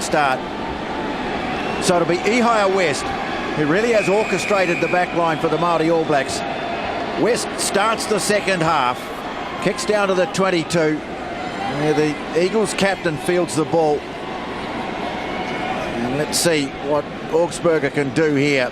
start. So it'll be Ihaya West, who really has orchestrated the back line for the Maori All Blacks. West starts the second half, kicks down to the 22, where the Eagles captain fields the ball. And let's see what Augsburger can do here.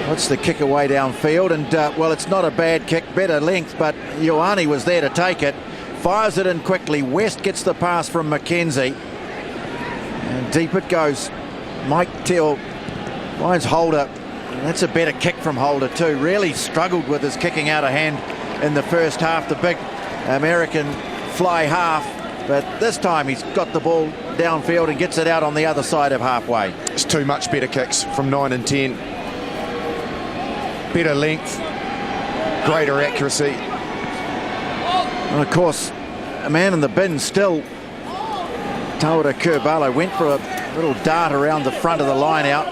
What's the kick away downfield? And, well, it's not a bad kick, better length, but Ioane was there to take it. Fires it in quickly. West gets the pass from McKenzie. And deep it goes. Mike Till finds Holder. And that's a better kick from Holder too. Really struggled with his kicking out of hand in the first half. The big American fly half. But this time he's got the ball downfield and gets it out on the other side of halfway. It's two much better kicks from 9 and 10. Better length, greater accuracy. And of course, a man in the bin still. Taura Kurbalo went for a little dart around the front of the line out.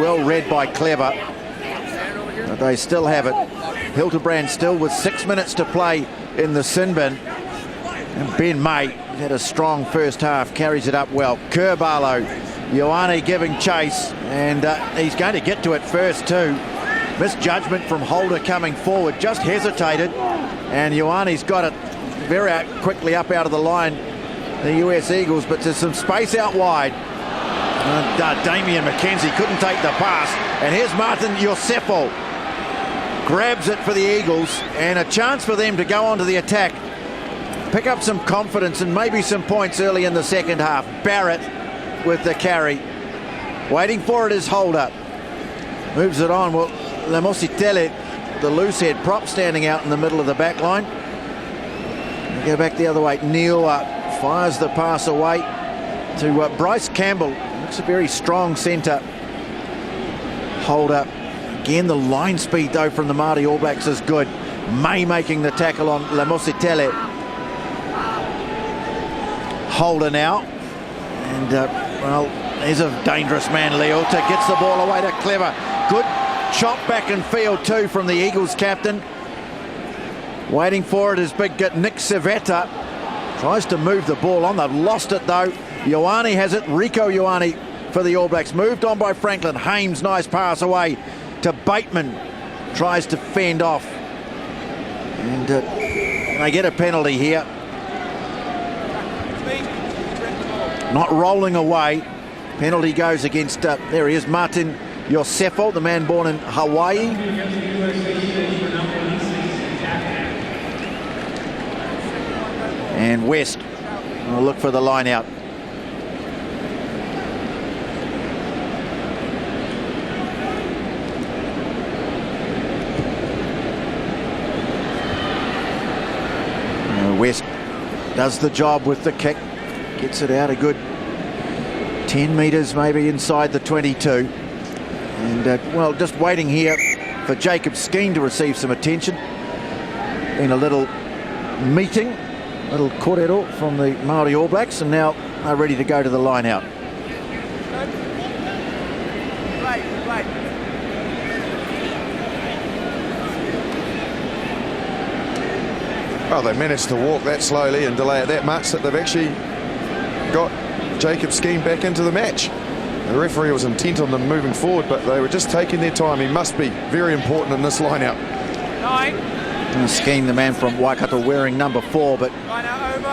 Well read by Clever. But they still have it. Hildebrand still with 6 minutes to play in the sin bin. And Ben May had a strong first half, carries it up well. Kurbalo, Ioane giving chase, and he's going to get to it first too. Misjudgment from Holder coming forward, just hesitated, and Ioane's got it very quickly up out of the line, the US Eagles, but there's some space out wide. Damian McKenzie couldn't take the pass, and here's Martin Yosefo. Grabs it for the Eagles, and a chance for them to go onto the attack, pick up some confidence and maybe some points early in the second half. Barrett with the carry. Waiting for it is Holder. Moves it on. Well, Lemositele, the loose head prop, standing out in the middle of the back line. Go back the other way. Neil fires the pass away to Bryce Campbell. Looks a very strong centre. Holder. Again, the line speed, though, from the Māori All Blacks is good. May making the tackle on Lemositele. Holder now. And, well, he's a dangerous man, Leota. Gets the ball away to Clever. Good chop back in field too from the Eagles captain. Waiting for it is big Nick Savetta. Tries to move the ball on. They've lost it though. Ioane has it. Rico Ioane for the All Blacks. Moved on by Franklin. Hames, nice pass away to Bateman. Tries to fend off. And they get a penalty here. Not rolling away. Penalty goes against, there he is, Martin Yosefo, the man born in Hawaii. And West will look for the line out. West does the job with the kick. Gets it out a good 10 metres maybe inside the 22. And, well, just waiting here for Jacob Skeen to receive some attention. Been a little meeting, a little kōrero from the Māori All Blacks, and now are ready to go to the line out. Well, they managed to walk that slowly and delay it that much that they've actually got Jacob Skeen back into the match. The referee was intent on them moving forward, but they were just taking their time. He must be very important in this line-out. Skeen, the man from Waikato, wearing number 4, but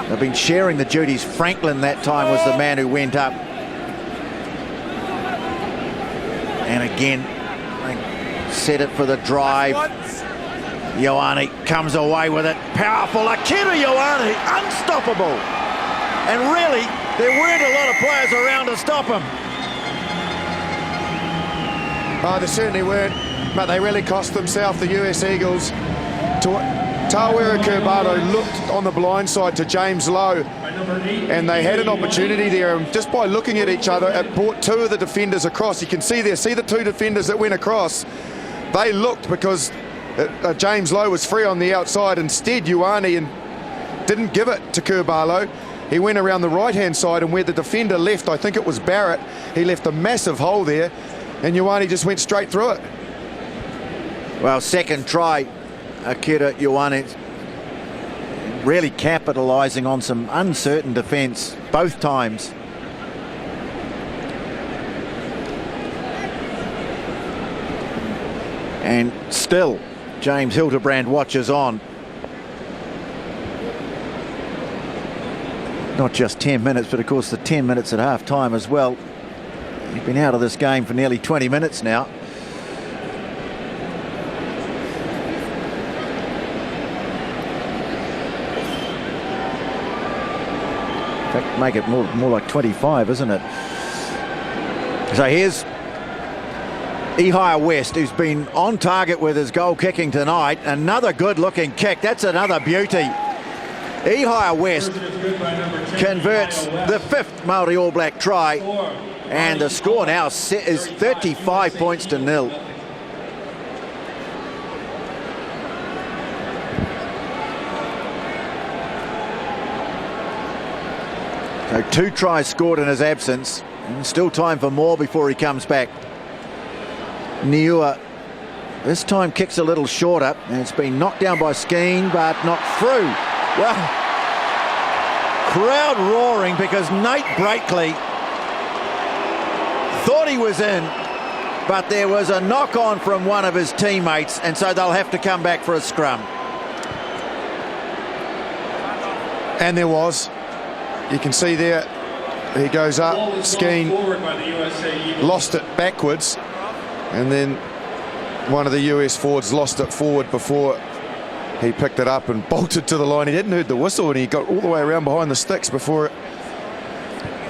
they've been sharing the duties. Franklin that time was the man who went up. And again, they set it for the drive. Ioane comes away with it. Powerful. Akira Ioane, unstoppable. And really, there weren't a lot of players around to stop him. Oh, they certainly weren't, but they really cost themselves, the US Eagles. Tawera Kurbalo looked on the blind side to James Lowe, and they had an opportunity there, and just by looking at each other, it brought 2 of the defenders across. You can see there, see the 2 defenders that went across. They looked because James Lowe was free on the outside. Instead, Ioane didn't give it to Kurbalo. He went around the right-hand side, and where the defender left, I think it was Barrett, he left a massive hole there, and Ioane just went straight through it. Well, second try, Akira Ioane. really capitalising on some uncertain defence both times. And still, James Hildebrand watches on. Not just 10 minutes, but of course the 10 minutes at half-time as well. He's been out of this game for nearly 20 minutes now. In fact, make it more like 25, isn't it? So here's Ihia West, who's been on target with his goal kicking tonight. Another good-looking kick. That's another beauty. Ihia West converts the 5th Maori All Black try, and the score now is 35 points to 0. So 2 tries scored in his absence, and still time for more before he comes back. Niua this time kicks a little shorter, and it's been knocked down by Skeen, but not through. Well, crowd roaring because Nate Breakley thought he was in, but there was a knock on from one of his teammates, and so they'll have to come back for a scrum. And there was. You can see there, he goes up, Skeen lost it backwards, and then one of the US forwards lost it forward before he picked it up and bolted to the line. He hadn't heard the whistle, and he got all the way around behind the sticks before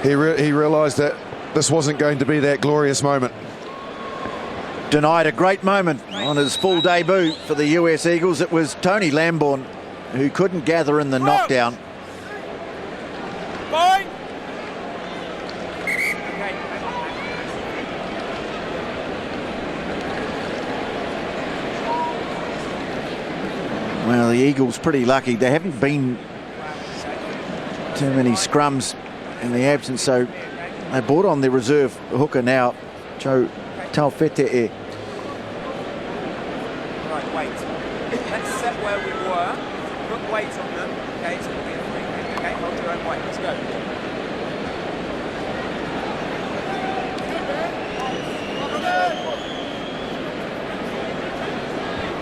he realised that this wasn't going to be that glorious moment. Denied a great moment on his full debut for the US Eagles. It was Tony Lambourne who couldn't gather in the knockdown. Fine. Well, the Eagles pretty lucky. There haven't been too many scrums in the absence, so they brought on their reserve hooker now, Joe Taufete'e. Right, wait. Let's set where we were. Put weight on them. Okay, so we'll be a free kick. Okay, hold your own weight. Let's go.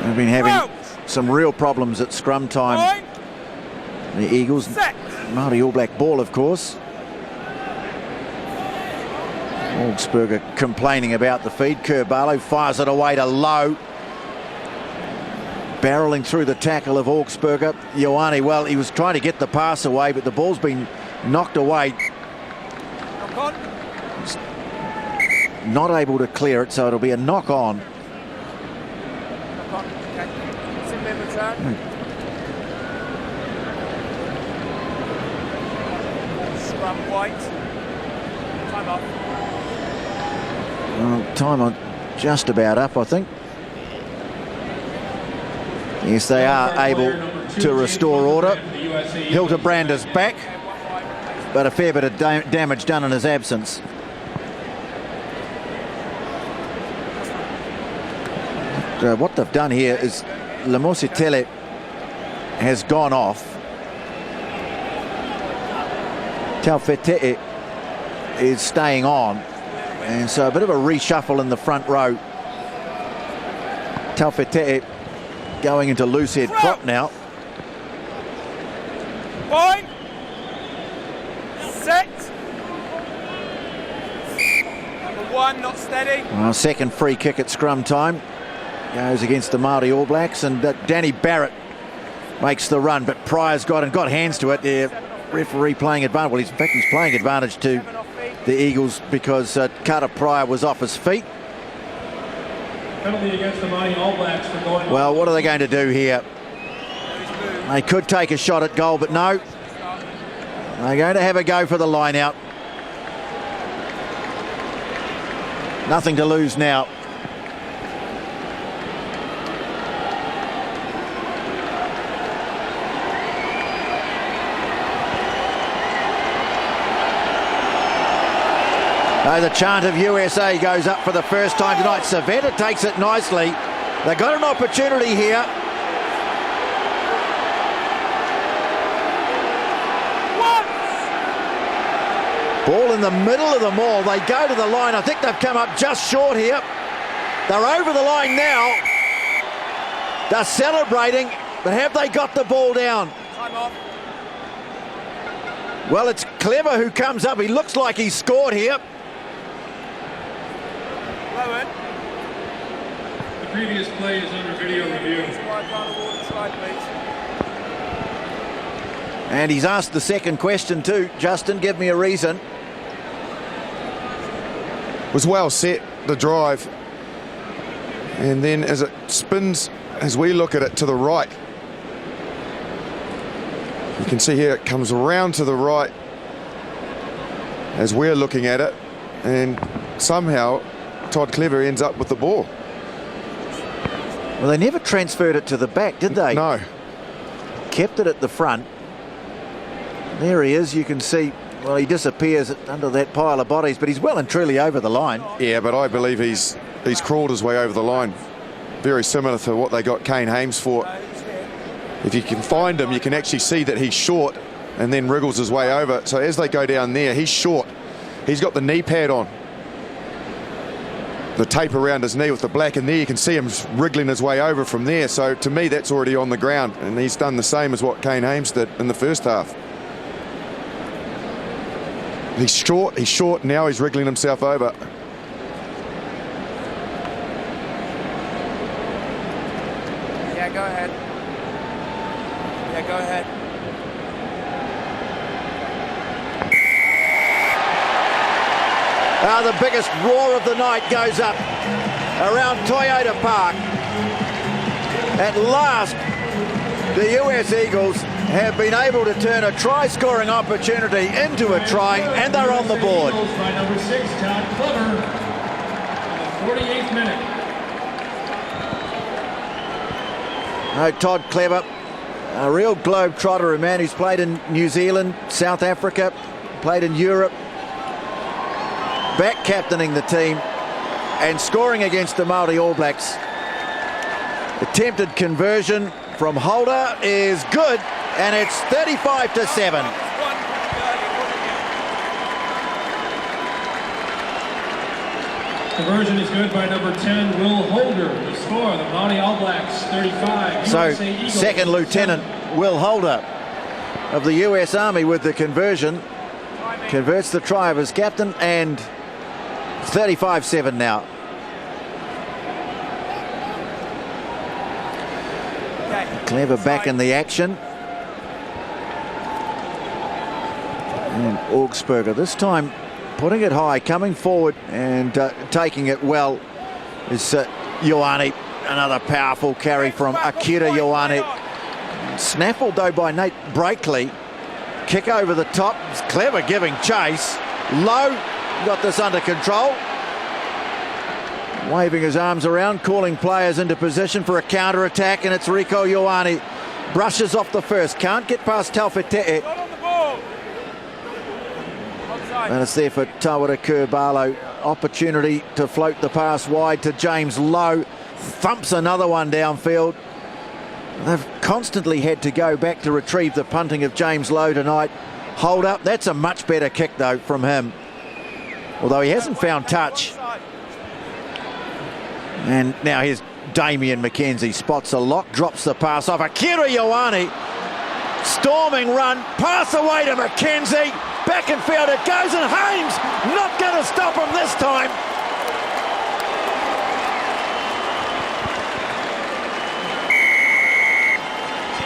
They've been having some real problems at scrum time. The Eagles, Māori All Black ball, of course. Augsburger complaining about the feed. Kurbalo fires it away to Lowe. Barreling through the tackle of Augsburger. Ioane, well, he was trying to get the pass away, but the ball's been knocked away. Knock on. He's not able to clear it, so it'll be a knock on. Knock on. Okay. Simply return. Scrum white. Time up. Well, time on just about up, I think. Yes, they are able to restore order. Hildebrand is back, but a fair bit of damage done in his absence. What they've done here is Lemositele has gone off. Taufete'e is staying on, and so a bit of a reshuffle in the front row. Taufete'e going into loose head prop now. Fine. Set. Number 1, not steady. Well, second free kick at scrum time. Goes against the Māori All Blacks, and Danny Barrett makes the run, but Pryor's got hands to it. The referee playing advantage. Well, in fact, he's playing advantage to the Eagles because Carter Pryor was off his feet. Penalty against the Māori All Blacks for going. Well, what are they going to do here? They could take a shot at goal, but no. They're going to have a go for the line out. Nothing to lose now. The chant of USA goes up for the first time tonight. Savetta takes it nicely. They got an opportunity here. Ball in the middle of the maul. They go to the line. I think they've come up just short here. They're over the line now. They're celebrating, but have they got the ball down? Time off. Well, it's Clever who comes up. He looks like he's scored here. Lowen. The previous play is under video review. And he's asked the second question too. Justin, give me a reason. Was well set, the drive. And then as it spins, as we look at it to the right, you can see here it comes around to the right as we're looking at it. And somehow Todd Clever ends up with the ball. Well, they never transferred it to the back, did they? No. Kept it at the front. There he is. You can see, well, he disappears under that pile of bodies, but he's well and truly over the line. Yeah, but I believe he's crawled his way over the line. Very similar to what they got Kane Hames for. If you can find him, you can actually see that he's short and then wriggles his way over. So as they go down there, he's short. He's got the knee pad on. The tape around his knee with the black, and there you can see him wriggling his way over from there. So to me, that's already on the ground, and he's done the same as what Kane Hames did in the first half. He's short, now he's wriggling himself over. Yeah, go ahead. Yeah, go ahead. The biggest roar of the night goes up around Toyota Park. At last, the US Eagles have been able to turn a try-scoring opportunity into a try, and they're on the board. By number 6, Todd Clever, in the 48th minute. No, Todd Clever, a real globe-trotter, a man who's played in New Zealand, South Africa, played in Europe, back captaining the team and scoring against the Maori All Blacks. Attempted conversion from Holder is good, and it's 35-7. Conversion is good by number 10, Will Holder. The score, the Maori All Blacks 35. So USA Eagles, second Lieutenant 7. Will Holder of the US Army with the conversion. Converts the try of his captain, and 35-7 now. Clever back in the action. And Augsburger this time putting it high, coming forward and taking it well is Ioane. Another powerful carry from Akira Ioane. Snaffled though by Nate Breakley. Kick over the top. It's Clever giving chase. Low got this under control. Waving his arms around, calling players into position for a counter-attack, and it's Rieko Ioane. Brushes off the first. Can't get past Taufete'e. And it's there for Tawera Kurbalo. Opportunity to float the pass wide to James Lowe. Thumps another one downfield. They've constantly had to go back to retrieve the punting of James Lowe tonight. Hold up. That's a much better kick, though, from him. Although he hasn't found touch. And now here's Damian McKenzie. Spots a lock, drops the pass off. Akira Ioane. Storming run. Pass away to McKenzie. Back and field it goes, and Hames not going to stop him this time.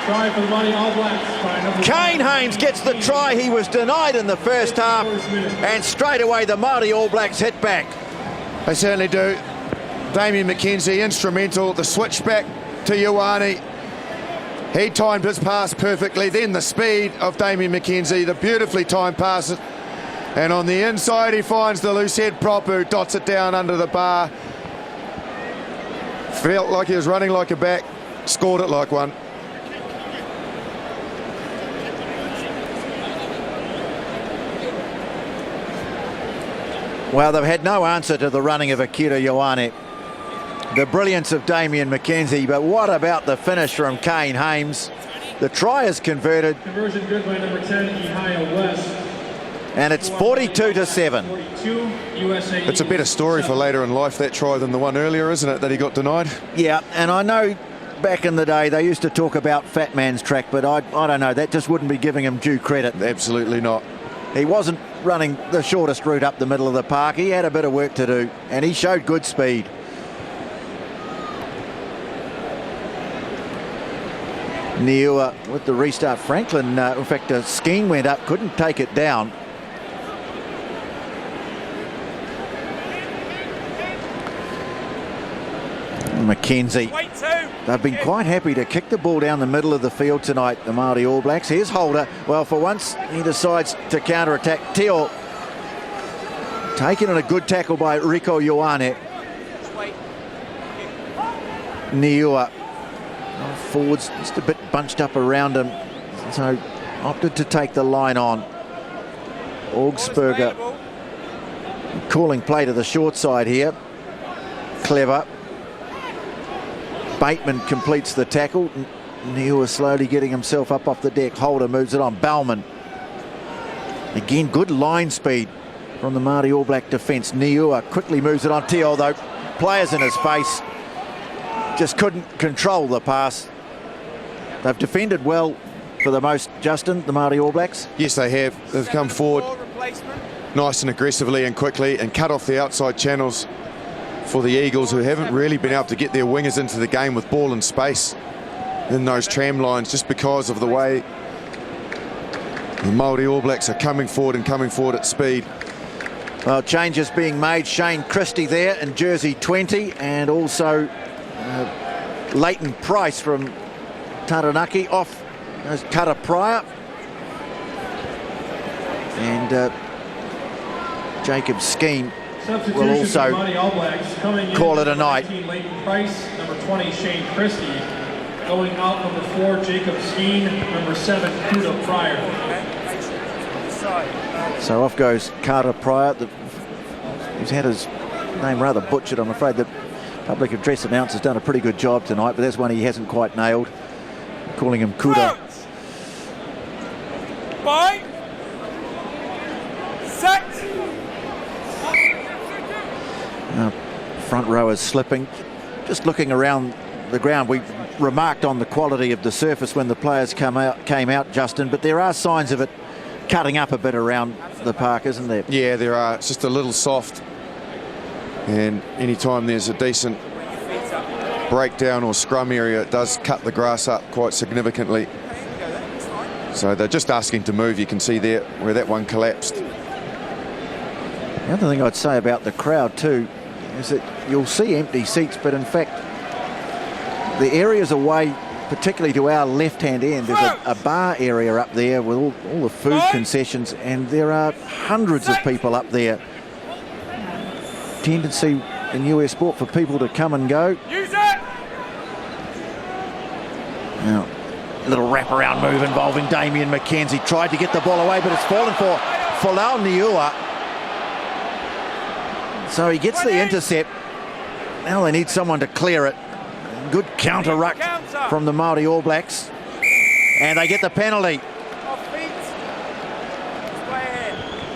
Try for the Maori All Blacks by number Kane Hames gets the try he was denied in the first half, and straight away the Maori All Blacks hit back. They certainly do. Damian McKenzie instrumental. The switchback to Ioane. He timed his pass perfectly. Then the speed of Damian McKenzie, the beautifully timed pass. And on the inside, he finds the loose head prop who dots it down under the bar. Felt like he was running like a back, scored it like one. Well, they've had no answer to the running of Akira Ioane. The brilliance of Damian McKenzie, but what about the finish from Kane Hames? The try is converted. Conversion good by number 10, Ihaya West. And it's 42-7. 42, USA. It's a better story for later in life, that try, than the one earlier, isn't it, that he got denied? Yeah, and I know back in the day they used to talk about Fat Man's Track, but I don't know, that just wouldn't be giving him due credit. Absolutely not. He wasn't running the shortest route up the middle of the park. He had a bit of work to do, and he showed good speed. Niua with the restart. Franklin, in fact, Skeen went up, couldn't take it down. Mackenzie. They've been quite happy to kick the ball down the middle of the field tonight, the Maori All Blacks. Here's Holder. Well, for once, he decides to counter-attack. Teo taken in a good tackle by Rico Ioane. Niua. Forwards just a bit bunched up around him, so opted to take the line on. Augsburger calling play to the short side here. Clever. Bateman completes the tackle. Niua slowly getting himself up off the deck. Holder moves it on. Bauman. Again, good line speed from the Māori All Black defence. Niua quickly moves it on. Teo, though, players in his face, just couldn't control the pass. They've defended well for the most, Justin, the Māori All Blacks. Yes, they have. They've come forward nice and aggressively and quickly and cut off the outside channels for the Eagles, who haven't really been able to get their wingers into the game with ball and space in those tram lines, just because of the way the Māori All Blacks are coming forward at speed. Well, changes being made. Shane Christie there in jersey 20, and also Leighton Price from Taranaki off as Kara Pryor. And Jacob Skeen will also call it a night. Leighton Price, number 20, Shane Christie. Going out, number 4, Jacob Skeen, number 7, Kuda Pryor. So off goes Kara Pryor. He's had his name rather butchered, I'm afraid. The public address announcer's done a pretty good job tonight, but there's one he hasn't quite nailed, calling him Kuda. Bye. Set. Front row is slipping. Just looking around the ground, we remarked on the quality of the surface when the players came out, Justin, but there are signs of it cutting up a bit around the park, isn't there? Yeah, there are. It's just a little soft. And anytime there's a decent breakdown or scrum area, it does cut the grass up quite significantly. So they're just asking to move. You can see there where that one collapsed. The other thing I'd say about the crowd too is that you'll see empty seats, but in fact the areas away, particularly to our left-hand end, there's a bar area up there with all the food concessions, and there are hundreds of people up there. Tendency in US sport for people to come and go. Use it. Now, a little wraparound move involving Damien McKenzie. Tried to get the ball away, but it's fallen for Folau Niua. So he gets the intercept. Now they need someone to clear it. Good counter-ruck from the Māori All Blacks. And they get the penalty.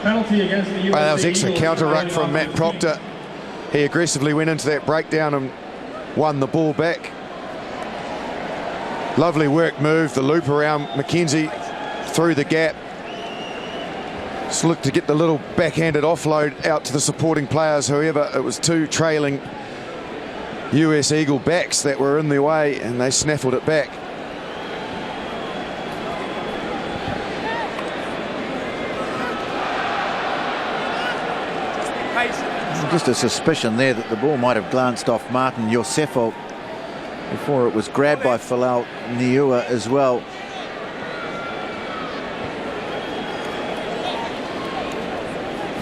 Penalty against the USA. That was excellent Eagles. counter-ruck from Matt Proctor. He aggressively went into that breakdown and won the ball back. Lovely work move, the loop around McKenzie through the gap. Just looked to get the little backhanded offload out to the supporting players. However, it was two trailing US Eagle backs that were in their way, and they snaffled it back. Just a suspicion there that the ball might have glanced off Martin Iosefo before it was grabbed by Folau Niua as well.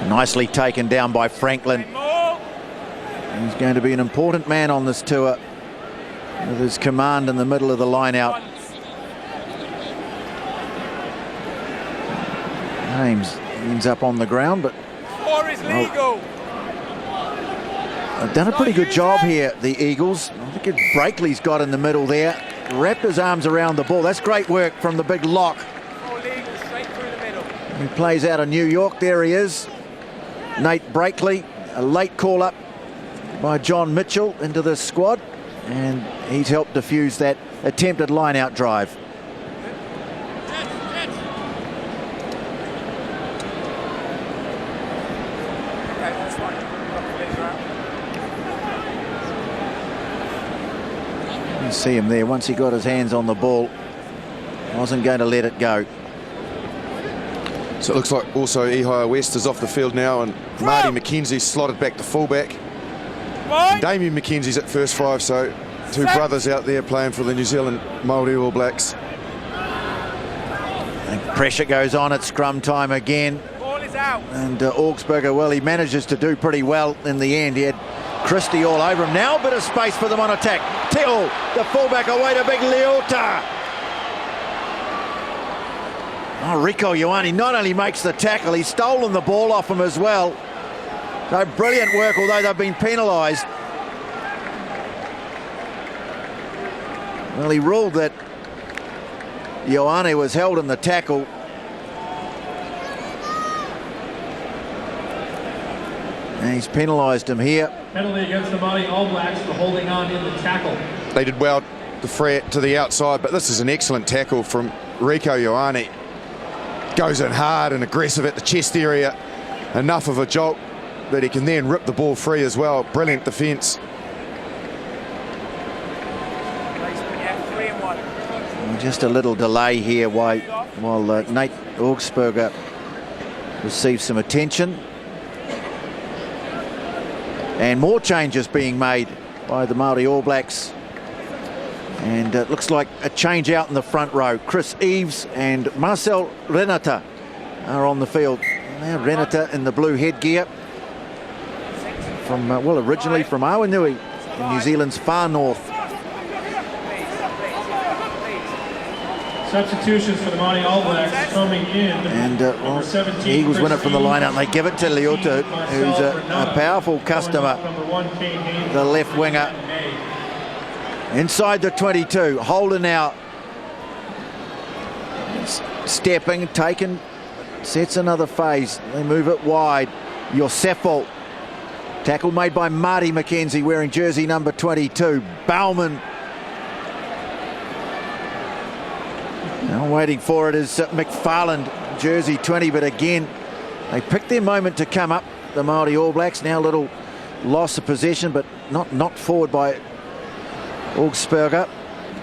Nicely taken down by Franklin. He's going to be an important man on this tour with his command in the middle of the line out. James ends up on the ground, but they've done a pretty good job here, the Eagles. I think Breakley's got in the middle there, wrapped his arms around the ball. That's great work from the big lock. He plays out of New York. There he is. Nate Breakley, a late call-up by John Mitchell into the squad, and he's helped defuse that attempted line-out drive. You see him there. Once he got his hands on the ball, wasn't going to let it go. So it looks like also Ihia West is off the field now, and Marty McKenzie's slotted back to fullback. And Damien McKenzie's at first five, so two brothers out there playing for the New Zealand Maori All Blacks. And pressure goes on at scrum time again. Ball is out. And Augsburger, well, he manages to do pretty well in the end. He had Christie all over him. Now a bit of space for them on attack. Teo, the fullback, away to big Leota. Oh, Rieko Ioane not only makes the tackle, he's stolen the ball off him as well. So brilliant work, although they've been penalised. Well, he ruled that Ioane was held in the tackle. And he's penalised him here. Penalty against the Maori All Blacks for holding on in the tackle. They did well to free it to the outside, but this is an excellent tackle from Rieko Ioane. Goes in hard and aggressive at the chest area. Enough of a jolt that he can then rip the ball free as well. Brilliant defence. Just a little delay here while Nate Augsburger receives some attention. And more changes being made by the Maori All Blacks. And it looks like a change out in the front row. Chris Eves and Marcel Renata are on the field. Now Renata in the blue headgear. From, well, originally from Awanui, in New Zealand's far north. Substitutions for the Maori All Blacks coming in. And well, the Eagles win it from the line-out, and they give it to Leota, who's a powerful customer, the left winger. Inside the 22, Holden now. Stepping, taken, sets another phase. They move it wide. Yosefo. Tackle made by Marty McKenzie wearing jersey number 22. Bauman. Now waiting for it is McFarland, jersey 20, but again, they picked their moment to come up, the Maori All Blacks. Now a little loss of possession, but not knocked forward by Augsburger.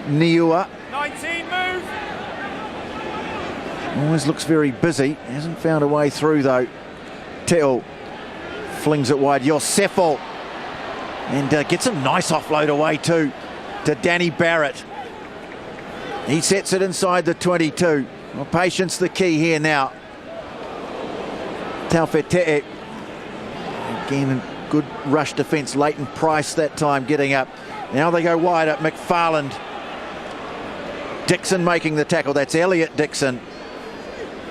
Niua. 19, move. Always looks very busy. Hasn't found a way through though. Teo flings it wide. Yosefo. And gets a nice offload away too to Danny Barrett. He sets it inside the 22. Well, patience the key here now. Taufete'e. Again, good rush defence. Leighton Price that time getting up. Now they go wide at McFarland. Dixon making the tackle. That's Elliot Dixon.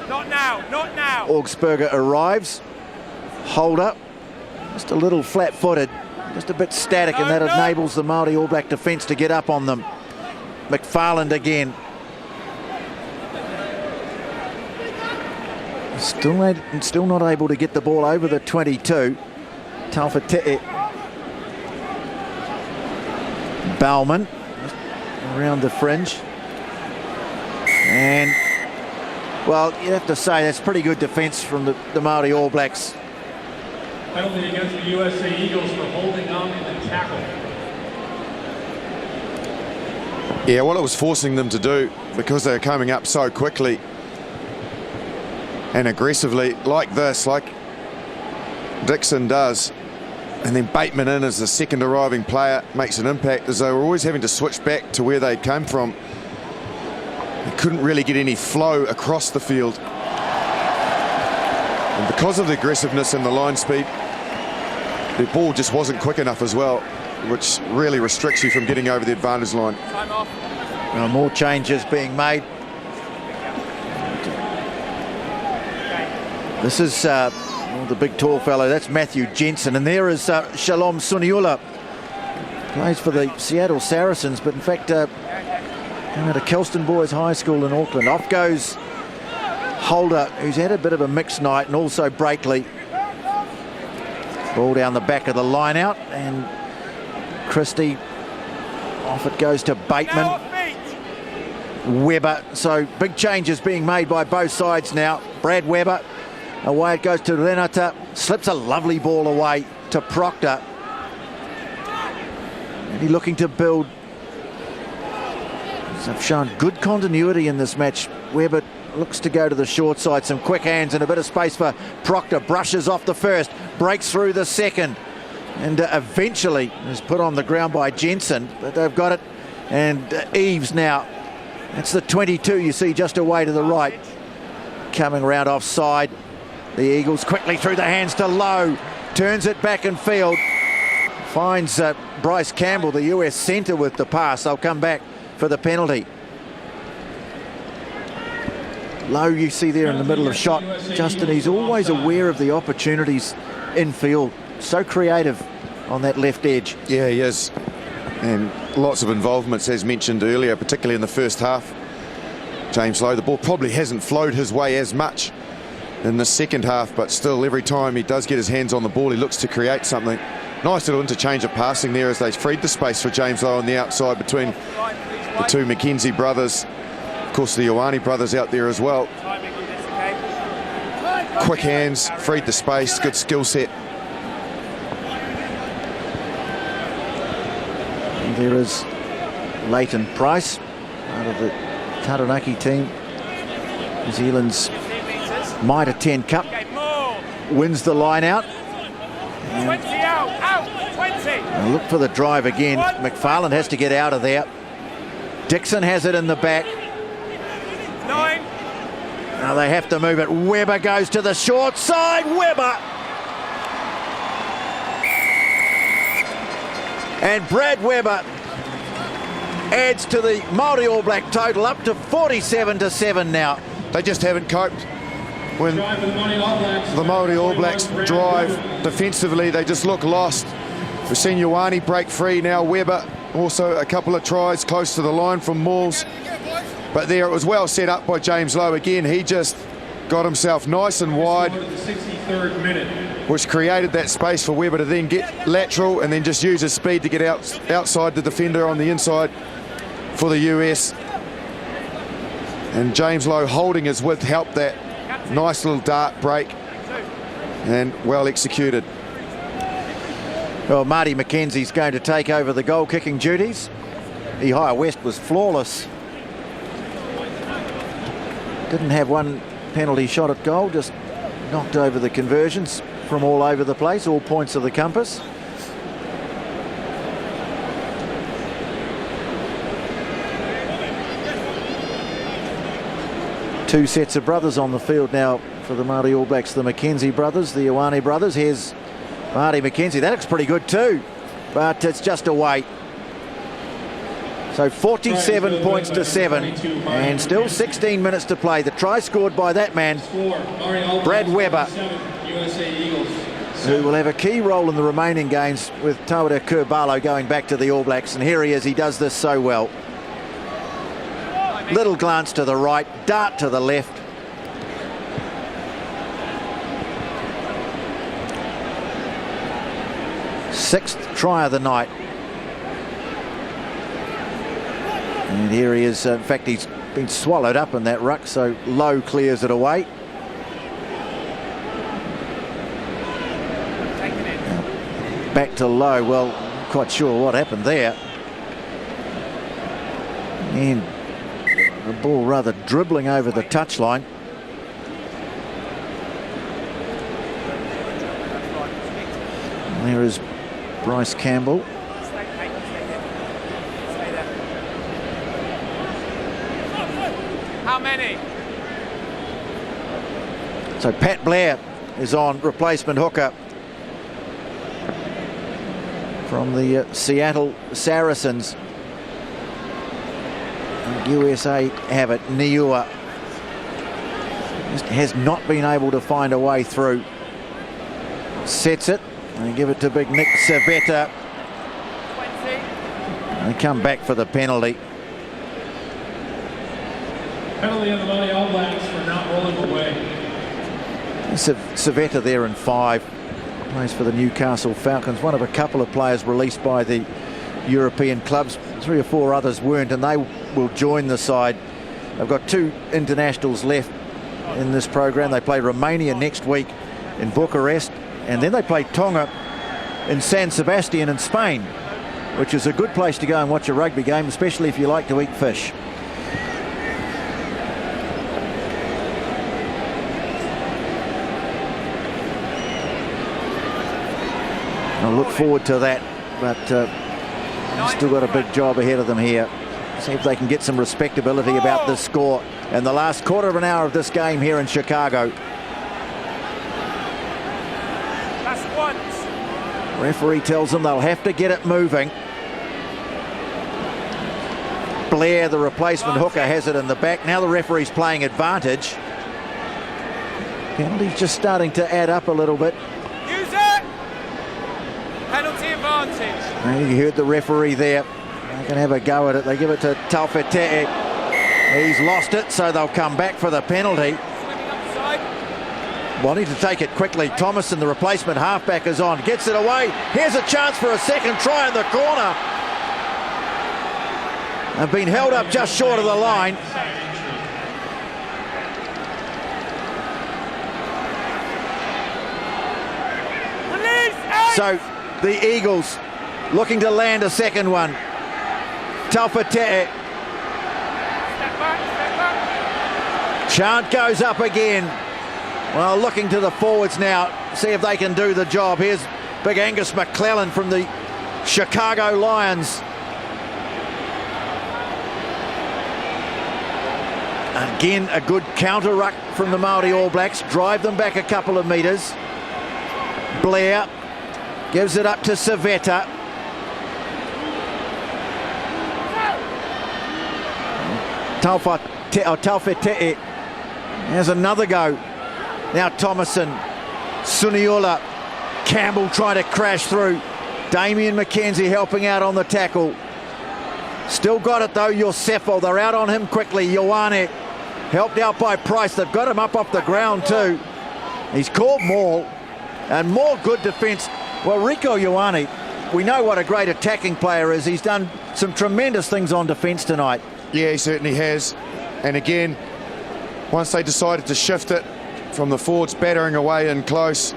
Not now, not now. Augsburger arrives. Hold up. Just a little flat-footed. Just a bit static, and that enables the Maori All Black defence to get up on them. McFarland again. Still not able to get the ball over the 22. Taufete'e. Bauman around the fringe. And, well, you have to say that's pretty good defence from the Maori All Blacks. Penalty against the USA Eagles for holding on in the tackle. Yeah, what it was forcing them to do, because they're coming up so quickly and aggressively like this, like Dixon does, and then Bateman in as the second arriving player makes an impact, as they were always having to switch back to where they came from. They couldn't really get any flow across the field. And because of the aggressiveness and the line speed, the ball just wasn't quick enough as well, which really restricts you from getting over the advantage line. Time off. More changes being made. This is the big tall fellow. That's Matthew Jensen. And there is Shalom Suniula. Plays for the Seattle Saracens, but in fact, came out of Kelston Boys High School in Auckland. Off goes Holder, who's had a bit of a mixed night, and also Breakley. Ball down the back of the line out, and Christie, off it goes to Bateman. Webber, so big changes being made by both sides now. Brad Webber, away it goes to Renata, slips a lovely ball away to Proctor. And he's looking to build. They've shown good continuity in this match. Webber looks to go to the short side, some quick hands and a bit of space for Proctor. Brushes off the first, breaks through the second, and eventually is put on the ground by Jensen, but they've got it. And Eves now, that's the 22 you see just away to the right, coming around offside. The Eagles quickly through the hands to Lowe, turns it back in field, finds Bryce Campbell, the US centre, with the pass. They'll come back for the penalty. Lowe, you see there in the middle of shot, Justin, he's always aware of the opportunities in field. So creative on that left edge. Yeah, he is. And lots of involvements, as mentioned earlier, particularly in the first half. James Lowe, the ball probably hasn't flowed his way as much in the second half, but still, every time he does get his hands on the ball, he looks to create something. Nice little interchange of passing there as they freed the space for James Lowe on the outside between the two McKenzie brothers. Of course, the Ioane brothers out there as well. Quick hands, freed the space, good skill set. And there is Leighton Price, out of the Taranaki team. New Zealand's Mitre 10 Cup. Wins the line out. 20 out, 20. And look for the drive again. McFarland has to get out of there. Dixon has it in the back. 9. Now they have to move it. Webber goes to the short side. Webber. And Brad Webber adds to the Maori All Black total, up to 47-7 now. They just haven't coped when the Maori All Blacks drive defensively. They just look lost. We've seen Ioane break free now. Webber also a couple of tries close to the line from Mauls. But there it was well set up by James Lowe again. He just got himself nice and wide, which created that space for Webber to then get lateral and then just use his speed to get outside the defender on the inside for the US. And James Lowe holding his width helped that. Nice little dart break and well executed. Well, Marty McKenzie's going to take over the goal kicking duties. Ihia West was flawless. Didn't have one penalty shot at goal, just knocked over the conversions from all over the place, all points of the compass. Two sets of brothers on the field now for the Māori All Blacks, the McKenzie brothers, the Ioane brothers. Here's Marty McKenzie. That looks pretty good too, but it's just away. So 47 points to 7, and still 16 minutes to play. The try scored by that man, Brad Webber, who will have a key role in the remaining games with Tawera Kurbalo going back to the All Blacks. And here he is, he does this so well. Little glance to the right, dart to the left. Sixth try of the night. And here he is. In fact, he's been swallowed up in that ruck, so Lowe clears it away. Back to Lowe. Well, not quite sure what happened there. And the ball rather dribbling over the touchline. And there is Bryce Campbell. How many? So Pat Blair is on, replacement hooker from the Seattle Saracens. And USA have it. Niua just has not been able to find a way through. Sets it and give it to big Nick Savetta. They come back for the penalty. Penalty on the Maori All Blacks for not rolling away. Savetta there in 5. Plays for the Newcastle Falcons. One of a couple of players released by the European clubs. 3 or 4 others weren't, and they will join the side. They've got 2 internationals left in this program. They play Romania next week in Bucharest, and then they play Tonga in San Sebastian in Spain, which is a good place to go and watch a rugby game, especially if you like to eat fish. I look forward to that, but still got a big job ahead of them here. See if they can get some respectability about this score and the last quarter of an hour of this game here in Chicago. That's once. Referee tells them they'll have to get it moving. Blair, the replacement hooker, has it in the back. Now the referee's playing advantage. Penalty's just starting to add up a little bit. Use it! Penalty advantage. And you heard the referee there. They can have a go at it. They give it to Taufete'e. He's lost it, so they'll come back for the penalty. Swimming upside. Wanting to take it quickly. Thomason, the replacement halfback, is on. Gets it away. Here's a chance for a second try in the corner. They've been held up just short of the line. So the Eagles looking to land a second one. Taufete'e. Chant goes up again. Well, looking to the forwards now, see if they can do the job. Here's Big Angus McClellan from the Chicago Lions. Again, a good counter ruck from the Maori All Blacks. Drive them back a couple of metres. Blair gives it up to Savetta. Taufete'e has another go. Now Thomason, Suniula, Campbell trying to crash through. Damien McKenzie helping out on the tackle. Still got it though, Yosefo. They're out on him quickly. Ioane helped out by Price. They've got him up off the ground too. He's caught Maul, and more good defence. Well, Rieko Ioane, we know what a great attacking player is. He's done some tremendous things on defence tonight. Yeah, he certainly has. And again, once they decided to shift it from the forwards battering away in close,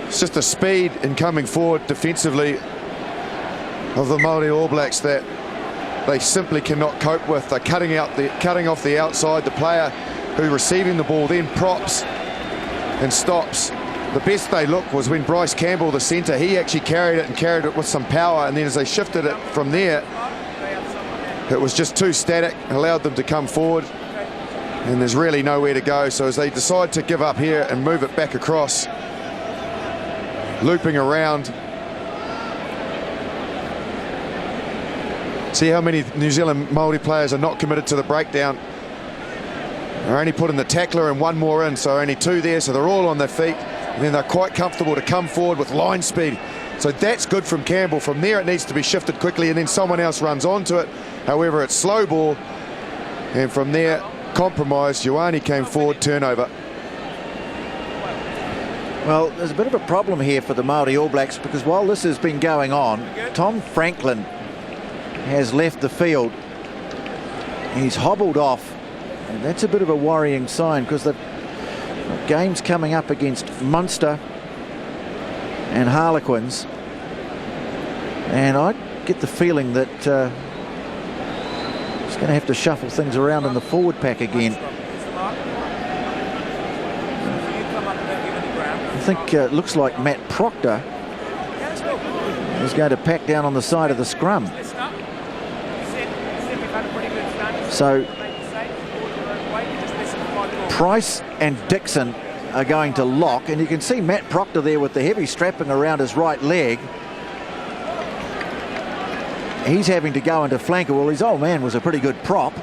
it's just the speed in coming forward defensively of the Maori All Blacks that they simply cannot cope with. They're cutting off the outside. The player who receiving the ball then props and stops. The best they looked was when Bryce Campbell, the centre, he actually carried it with some power, and then as they shifted it from there, it was just too static, allowed them to come forward, and there's really nowhere to go. So as they decide to give up here and move it back across, looping around. See how many New Zealand Māori players are not committed to the breakdown. They're only putting the tackler and one more in, so only 2 there, so they're all on their feet, and then they're quite comfortable to come forward with line speed. So that's good from Campbell. From there it needs to be shifted quickly, and then someone else runs onto it. However, it's slow ball, and from there, compromised. Ioane came forward, turnover. Well, there's a bit of a problem here for the Maori All Blacks, because while this has been going on, Tom Franklin has left the field. He's hobbled off, and that's a bit of a worrying sign, because the game's coming up against Munster and Harlequins, and I get the feeling that he's going to have to shuffle things around in the forward pack again. I think it looks like Matt Proctor is going to pack down on the side of the scrum. So Price and Dixon are going to lock, and you can see Matt Proctor there with the heavy strapping around his right leg. He's having to go into flanker. Well, his old man was a pretty good prop.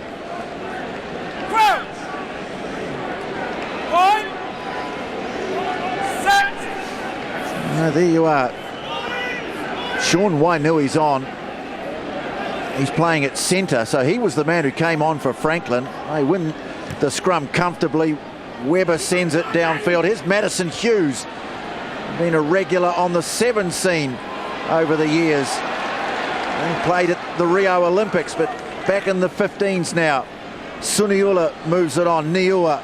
There you are. Sean Wainui's on. He's playing at centre, so he was the man who came on for Franklin. They win the scrum comfortably. Webber sends it downfield. Here's Madison Hughes, been a regular on the 7 scene over the years. He played at the Rio Olympics, but back in the 15s now. Suniula moves it on. Niua.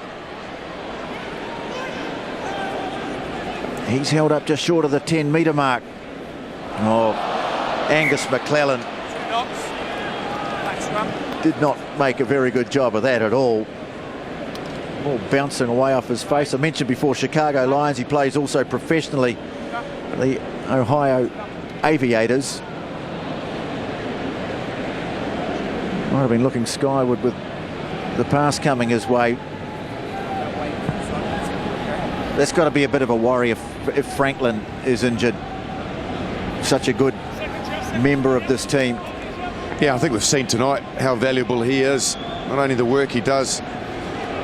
He's held up just short of the 10-metre mark. Oh, Angus McClellan did not make a very good job of that at all. All bouncing away off his face. I mentioned before, Chicago Lions. He plays also professionally for the Ohio Aviators. Might have been looking skyward with the pass coming his way. That's got to be a bit of a worry if Franklin is injured. Such a good member of this team. Yeah, I think we've seen tonight how valuable he is. Not only the work he does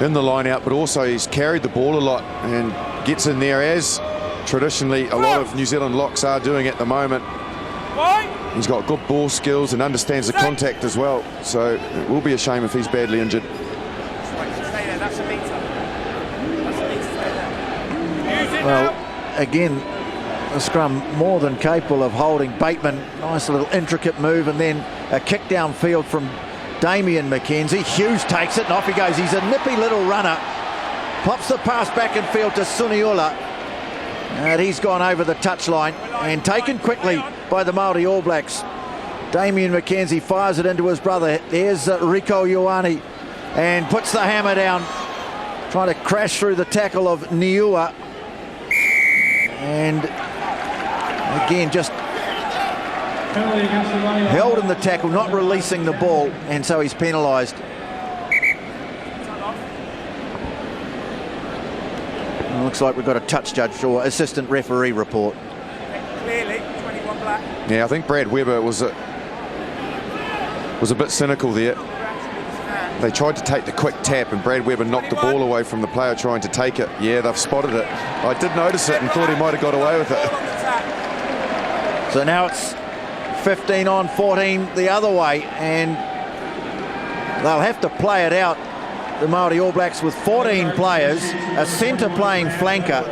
in the line out, but also he's carried the ball a lot and gets in there, as traditionally a lot of New Zealand locks are doing at the moment. He's got good ball skills and understands the contact as well. So it will be a shame if he's badly injured. Well, again, the scrum more than capable of holding Bateman. Nice little intricate move, and then a kick downfield from Damian McKenzie. Hughes takes it and off he goes. He's a nippy little runner. Pops the pass back in field to Suniula. And he's gone over the touchline and taken quickly by the Maori All Blacks. Damian McKenzie fires it into his brother. There's Rico Ioane and puts the hammer down, trying to crash through the tackle of Niua. And again, just held in the tackle, not releasing the ball, and so he's penalised. Looks like we've got a touch judge or assistant referee report. Clearly, 21 black. Yeah, I think Brad Webber was a bit cynical there. They tried to take the quick tap and Brad Webber knocked the ball away from the player trying to take it. Yeah, they've spotted it. I did notice it and thought he might have got away with it. So now it's 15 on 14 the other way, and they'll have to play it out. The Maori All Blacks with 14 players, a centre playing flanker.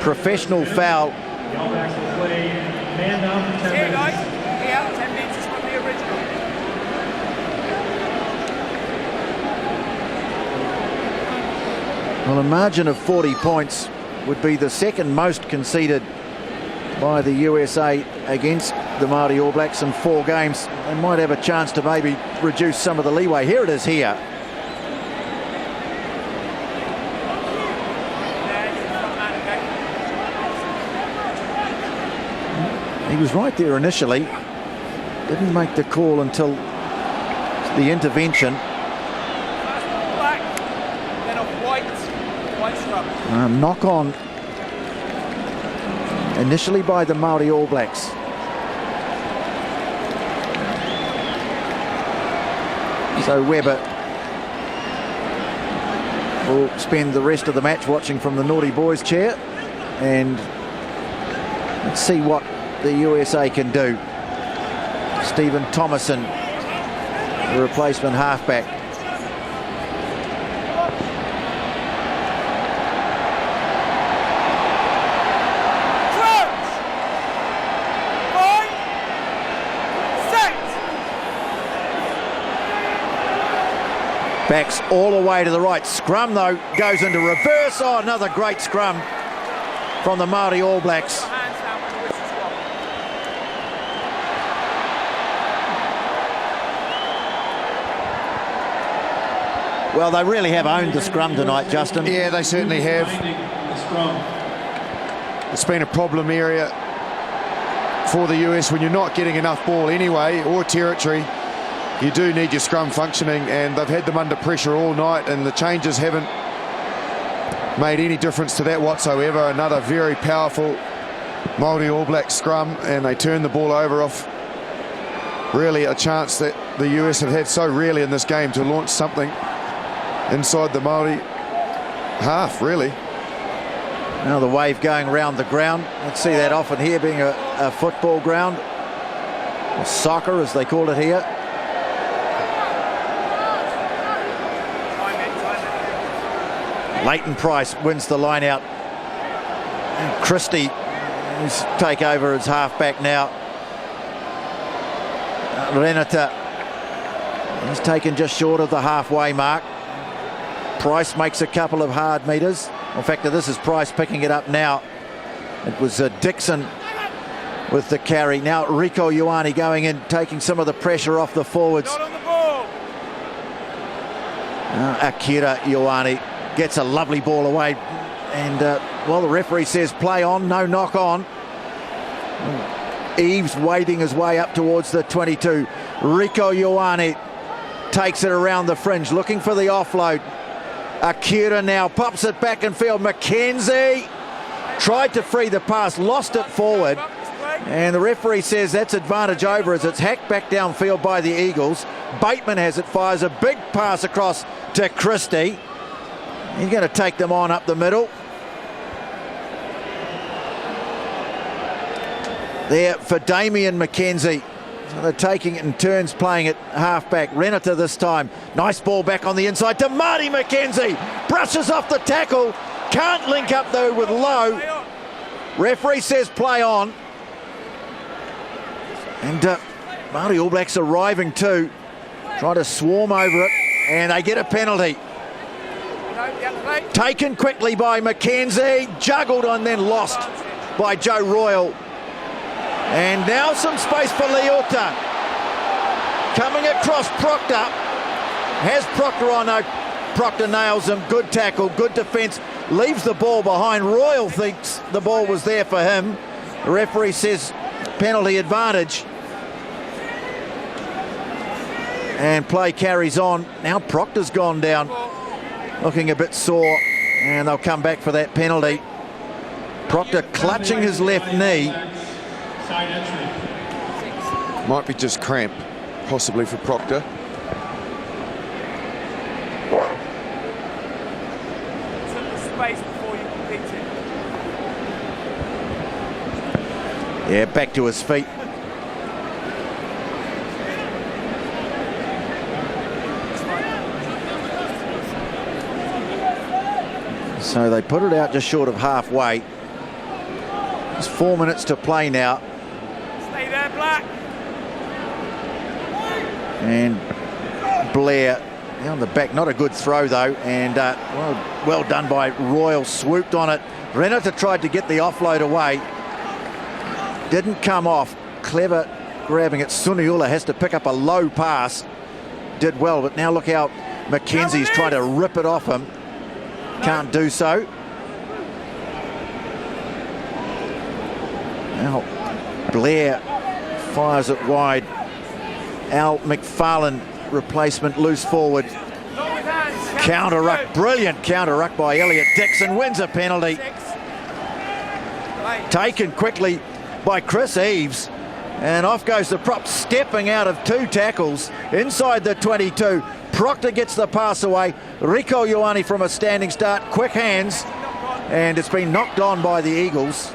Professional foul. The All Blacks will play man down for 10 minutes. Guys, here, 10 minutes is from the original. Well, a margin of 40 points would be the second most conceded by the USA against the Maori All Blacks in 4 games. They might have a chance to maybe reduce some of the leeway. Here it is here. He was right there initially. Didn't make the call until the intervention. Black, then off white scrub. Knock on initially by the Maori All Blacks. So Webber will spend the rest of the match watching from the Naughty Boys chair, and let's see what the USA can do. Stephen Thomason, the replacement halfback. Backs all the way to the right. Scrum, though, goes into reverse. Oh, another great scrum from the Maori All Blacks. Well, they really have owned the scrum tonight, Justin. Yeah, they certainly have. It's been a problem area for the US when you're not getting enough ball anyway, or territory. You do need your scrum functioning, and they've had them under pressure all night, and the changes haven't made any difference to that whatsoever. Another very powerful Maori All Black scrum, and they turn the ball over off really a chance that the US have had so rarely in this game to launch something inside the Maori half, really. Now the wave going around the ground. Let's see that often here, being a a football ground, or soccer as they call it here. Leighton Price wins the line out. And Christie take over as halfback now. Renata is taken just short of the halfway mark. Price makes a couple of hard meters. In fact, this is Price picking it up now. It was Dixon with the carry. Now Rieko Ioane going in, taking some of the pressure off the forwards. Not on the ball. Akira Ioane gets a lovely ball away. And, well, the referee says play on, no knock on. Eves wading his way up towards the 22. Rieko Ioane takes it around the fringe, looking for the offload. Akira now pops it back in field. McKenzie tried to free the pass, lost it forward. And the referee says that's advantage over as it's hacked back downfield by the Eagles. Bateman has it, fires a big pass across to Christie. He's going to take them on up the middle. There for Damien McKenzie. So they're taking it in turns, playing it halfback. Renata this time. Nice ball back on the inside to Marty McKenzie. Brushes off the tackle. Can't link up though with Lowe. Referee says play on. And Maori All Blacks arriving too. Trying to swarm over it. And they get a penalty. Taken quickly by McKenzie. Juggled and then lost by Joe Royal. And now some space for Leota. Coming across Proctor. Has Proctor on. No, Proctor nails him. Good tackle, good defence. Leaves the ball behind. Royal thinks the ball was there for him. The referee says penalty advantage. And play carries on. Now Proctor's gone down. Looking a bit sore. And they'll come back for that penalty. Proctor clutching his left knee. Might be just cramp, possibly for Proctor. Space before you complete it. Yeah, back to his feet. So they put it out just short of halfway. There's 4 minutes to play now. Stay there, Black. And Blair on the back, not a good throw though, and well done by Royal, swooped on it. Renata tried to get the offload away, didn't come off. Clever grabbing it. Suniula has to pick up a low pass, did well, but now look how McKenzie's trying to rip it off him, can't do so. Now Blair fires it wide. Al McFarlane replacement, loose forward. Counter ruck, brilliant counter ruck by Elliot Dixon, wins a penalty. Taken quickly by Chris Eves. And off goes the prop, stepping out of two tackles inside the 22. Proctor gets the pass away. Rieko Ioane from a standing start, quick hands. And it's been knocked on by the Eagles.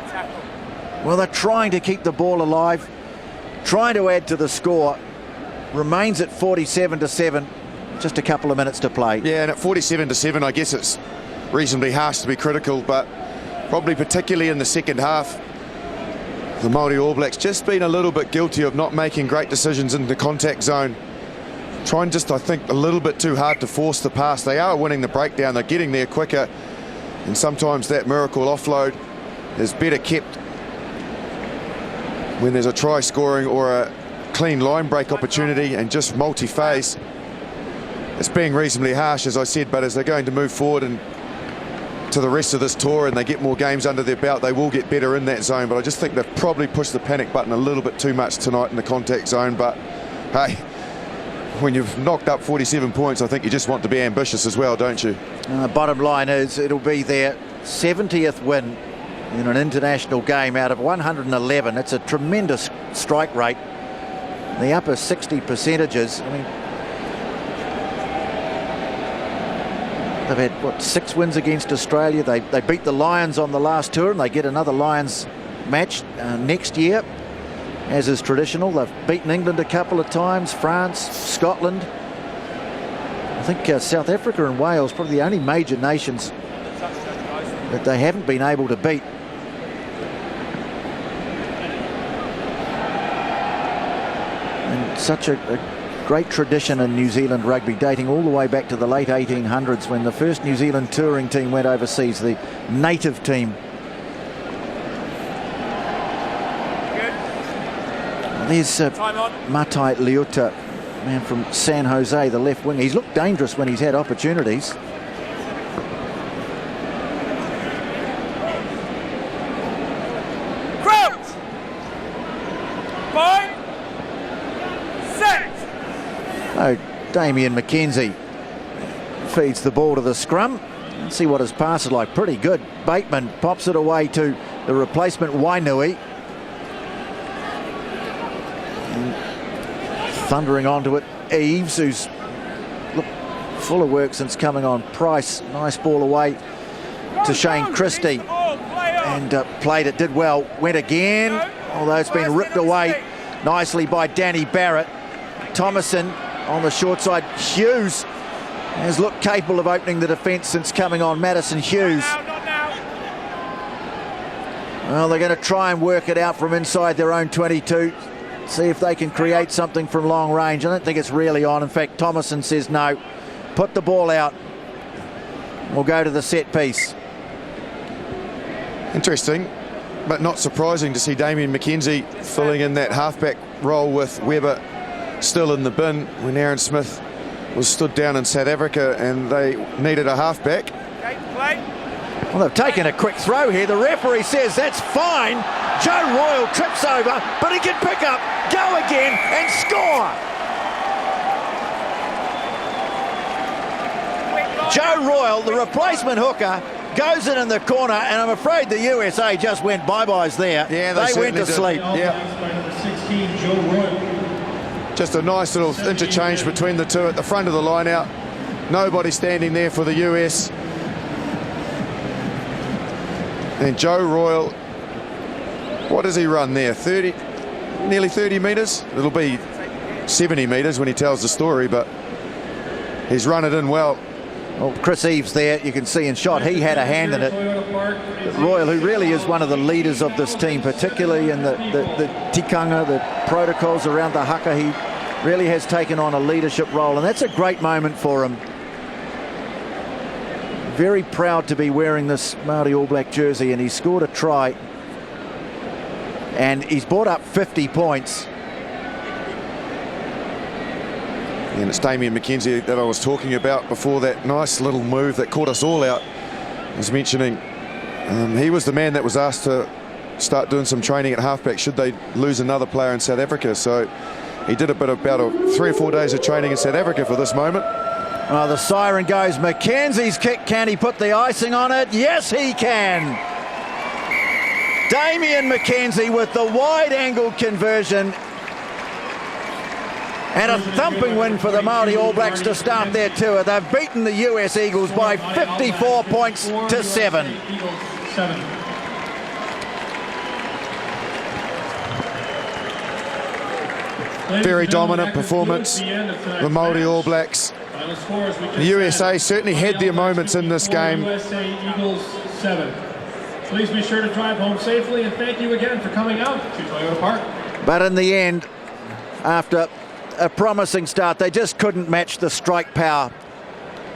Well, they're trying to keep the ball alive, trying to add to the score. Remains at 47-7, just a couple of minutes to play. Yeah, and at 47-7, I guess it's reasonably harsh to be critical, but probably particularly in the second half, the Maori All Blacks just been a little bit guilty of not making great decisions in the contact zone. Trying just, I think, a little bit too hard to force the pass. They are winning the breakdown, they're getting there quicker, and sometimes that miracle offload is better kept when there's a try scoring or a clean line break opportunity, and just multi-phase. It's being reasonably harsh, as I said, but as they're going to move forward and to the rest of this tour and they get more games under their belt, they will get better in that zone. But I just think they've probably pushed the panic button a little bit too much tonight in the contact zone. But hey, when you've knocked up 47 points, I think you just want to be ambitious as well, don't you? And the bottom line is it'll be their 70th win in an international game out of 111. It's a tremendous strike rate. The upper 60 percentages. I mean, they've had, what, 6 wins against Australia. They beat the Lions on the last tour, and they get another Lions match next year, as is traditional. They've beaten England a couple of times, France, Scotland. I think South Africa and Wales, probably the only major nations that they haven't been able to beat. And such a great tradition in New Zealand rugby, dating all the way back to the late 1800s when the first New Zealand touring team went overseas, the native team. There's Matai Leota, man from San Jose, the left wing. He's looked dangerous when he's had opportunities. Crouch! 5, 6. Oh, Damien McKenzie feeds the ball to the scrum. Let's see what his pass is like. Pretty good. Bateman pops it away to the replacement Wainui. Thundering onto it, Eves, who's looked full of work since coming on. Price, nice ball away to Shane Christie, and played it, did well, went again, although it's been ripped away nicely by Danny Barrett. Thomason on the short side. Hughes has looked capable of opening the defence since coming on. Madison Hughes. Well, they're going to try and work it out from inside their own 22. See if they can create something from long range. I don't think it's really on. In fact, Thomason says no. Put the ball out. We'll go to the set piece. Interesting, but not surprising to see Damien McKenzie filling in that halfback role with Webber still in the bin when Aaron Smith was stood down in South Africa and they needed a halfback. Well, they've taken a quick throw here. The referee says that's fine. Joe Royal trips over, but he can pick up, go again, and score. Joe Royal, the replacement hooker, goes in the corner, and I'm afraid the USA just went bye-byes there. Yeah, they went to sleep. Yeah. Just a nice little interchange between the two at the front of the line out. Nobody standing there for the US. And Joe Royal, what does he run there? 30, nearly 30 metres? It'll be 70 metres when he tells the story, but he's run it in well. Well, Chris Eves there, you can see in shot, he had a hand in it. Royal, who really is one of the leaders of this team, particularly in the tikanga, the protocols around the haka, he really has taken on a leadership role, and that's a great moment for him. Very proud to be wearing this Maori All Black jersey, and he scored a try and he's brought up 50 points. And it's Damien McKenzie that I was talking about before, that nice little move that caught us all out. I was mentioning he was the man that was asked to start doing some training at halfback should they lose another player in South Africa. So he did about 3 or 4 days of training in South Africa for this moment. Oh, the siren goes. McKenzie's kick. Can he put the icing on it? Yes, he can. Damien McKenzie with the wide-angle conversion. And a thumping win for the Maori All Blacks to start their tour. They've beaten the US Eagles by 54 points to 7. Very dominant performance, the Maori All Blacks. The USA certainly had their moments in this game. USA Eagles 7. Please be sure to drive home safely, and thank you again for coming out to Toyota Park. But in the end, after a promising start, they just couldn't match the strike power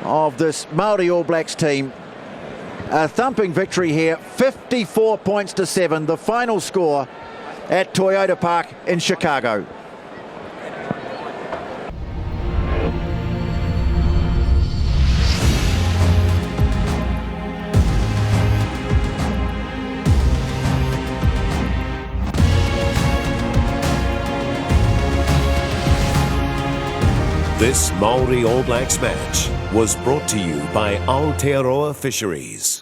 of this Maori All Blacks team. A thumping victory here, 54 points to 7, the final score at Toyota Park in Chicago. This Maori All Blacks match was brought to you by Aotearoa Fisheries.